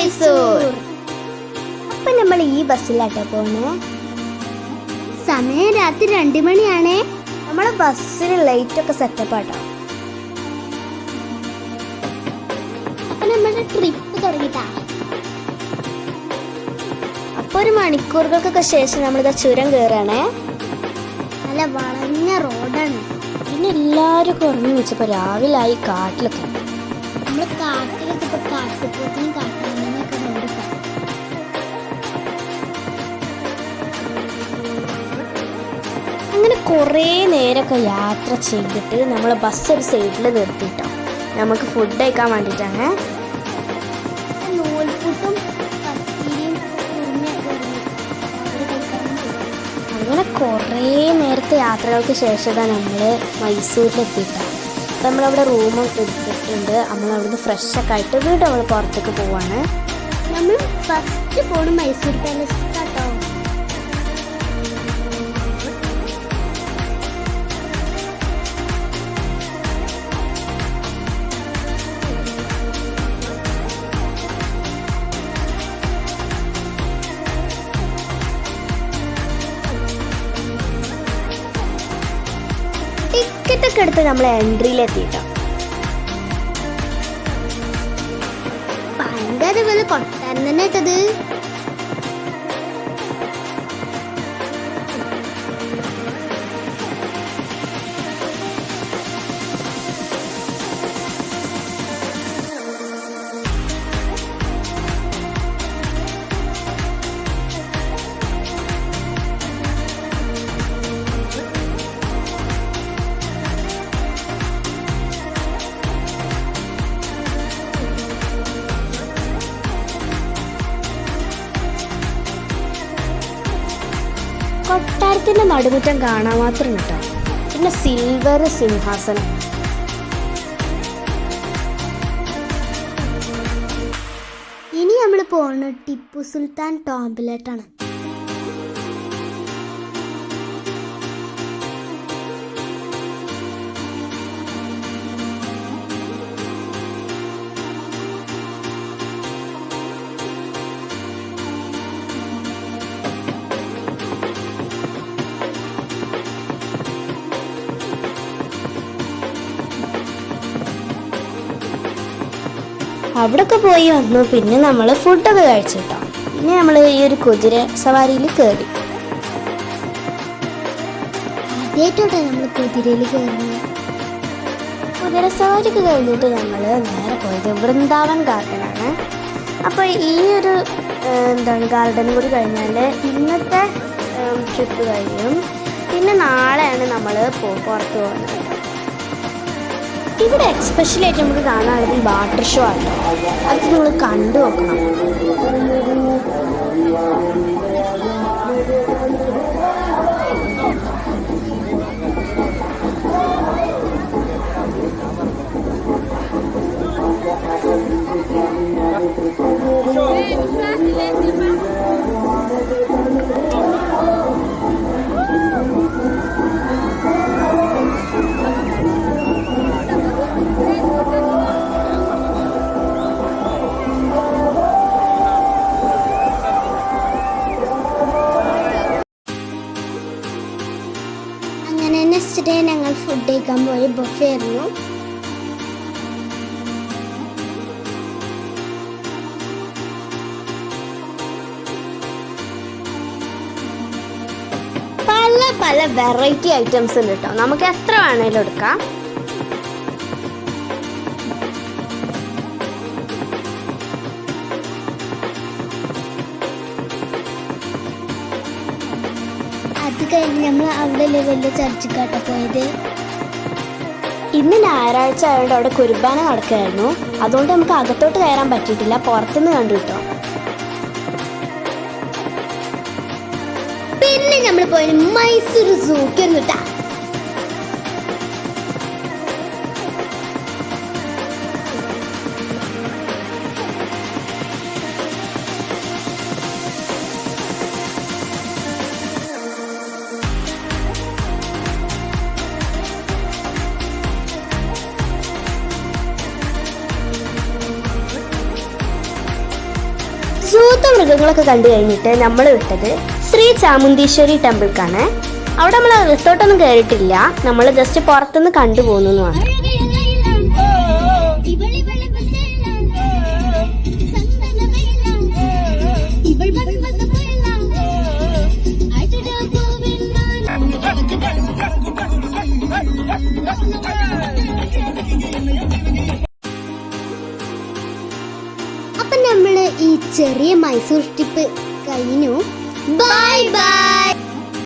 മൈസൂർ. അപ്പൊ നമ്മൾ ഈ ബസ്സിലാട്ടോ പോണേ. സമയം രാത്രി 2 മണിയാണേ. നമ്മളെ ബസ്സിന് ലൈറ്റ് ഒക്കെ സെറ്റപ്പ് ആട്ടോ. അപ്പൊ നമ്മുടെ ട്രിപ്പ് തുടങ്ങിട്ടാ. അപ്പൊ ഒരു മണിക്കൂറുകൾക്കൊക്കെ ശേഷം നമ്മളിതാ ചുരം കയറാണേ. നല്ല വളഞ്ഞ റോഡാണ്. പിന്നെ എല്ലാവരും കുറഞ്ഞു വെച്ചപ്പോ രാവിലായി. കാട്ടിലൊക്കെ നമ്മള് കാട്ടിലൊക്കെ ഇപ്പൊ കാട്ടുപോത്തിനും കാട്ടാനൊക്കെ റോഡ്. അങ്ങനെ കുറേ നേരമൊക്കെ യാത്ര ചെയ്തിട്ട് നമ്മൾ ബസ് ഒരു സൈഡിൽ നിർത്തിയിട്ടോ. നമുക്ക് ഫുഡ് കഴിക്കാൻ വേണ്ടിയിട്ടാണ്. നൂൽപുട്ടും പത്തിരിയും അങ്ങനെ കുറേ നേരത്തെ യാത്രകൾക്ക് ശേഷം നമ്മൾ മൈസൂരിലെത്തിയിട്ടാണ്. അപ്പം നമ്മളവിടെ റൂം എടുത്തിട്ടുണ്ട്. നമ്മളവിടുന്ന് ഫ്രഷൊക്കെ ആയിട്ട് വീണ്ടും നമ്മൾ പുറത്തേക്ക് പോവാണ്. നമ്മൾ ഫസ്റ്റ് പോണ മൈസൂർ പാലസ് കേട്ടോ. ടിക്കറ്റൊക്കെ എടുത്ത് നമ്മൾ എൻട്രിയിലെത്തിയിട്ടോ. ഭയങ്കര പോലെ കൊട്ടാരം തന്നെ ഇട്ടത്. കൊട്ടാരത്തിൻ്റെ നടുമുറ്റം കാണാൻ മാത്രം കേട്ടോ. പിന്നെ സിൽവർ സിംഹാസനം. ഇനി നമ്മൾ പോകുന്നത് ടിപ്പു സുൽത്താൻ ടോംബിലേട്ടാണ്. അവിടെയൊക്കെ പോയി വന്നു. പിന്നെ നമ്മൾ ഫുഡൊക്കെ കഴിച്ചു കേട്ടോ. പിന്നെ നമ്മൾ ഈ ഒരു കുതിര സവാരിയിൽ കയറി. ആദ്യമായിട്ടോട്ടെ നമ്മൾ കുതിരയിൽ കയറുന്നത്. കുതിര സവാരിക്ക് കഴിഞ്ഞിട്ട് നമ്മൾ നേരെ പോയത് വൃന്ദാവൻ ഗാർഡനാണ്. അപ്പോൾ ഈ ഒരു ഗാർഡനും കൂടി കഴിഞ്ഞാൽ ഇന്നത്തെ ട്രിപ്പ് കഴിയും. പിന്നെ നാളെയാണ് നമ്മൾ പുറത്ത് പോകുന്നത്. ഇവിടെ എക്സ്പെഷ്യലായിട്ട് നമുക്ക് കാണാനുള്ളത് ഈ വാട്ടർ ഷോ ആണ്. അത് നിങ്ങൾ കണ്ടു നോക്കണം. നെക്സ്റ്റ് ഡേ ഞങ്ങൾ ഫുഡ് കഴിക്കാൻ പോയി. ബുഫേ ആയിരുന്നു. പല പല വെറൈറ്റി ഐറ്റംസ് ഉണ്ട് കേട്ടോ. നമുക്ക് എത്ര വേണേലും എടുക്കാം. അത് കഴിഞ്ഞ് നമ്മൾ അവിടെ വലിയ ചർച്ചിക്കാട്ട പോയത്. ഇന്ന് ഞായറാഴ്ച ആയതുകൊണ്ട് അവിടെ കുർബാന നടക്കുകയായിരുന്നു. അതുകൊണ്ട് നമുക്ക് അകത്തോട്ട് കയറാൻ പറ്റിയിട്ടില്ല. പുറത്തുനിന്ന് കണ്ടു കിട്ടോ. പിന്നെ നമ്മൾ പോയത് മൈസൂർ സൂക്കായിരുന്നു കേട്ടാ. മൃഗങ്ങളൊക്കെ കണ്ടു കഴിഞ്ഞിട്ട് നമ്മൾ വിട്ടത് ശ്രീ ചാമുണ്ടീശ്വരി ടെമ്പിൾക്കാണ്. അവിടെ നമ്മൾ റിസോർട്ടൊന്നും കയറിയിട്ടില്ല, നമ്മൾ ജസ്റ്റ് പുറത്തുനിന്ന് കണ്ടു പോകുന്നതാണ്. അപ്പൊ നമ്മള് ഈ ചെറിയ മൈസൂർ ട്രിപ്പ് കഴിഞ്ഞു. Bye bye.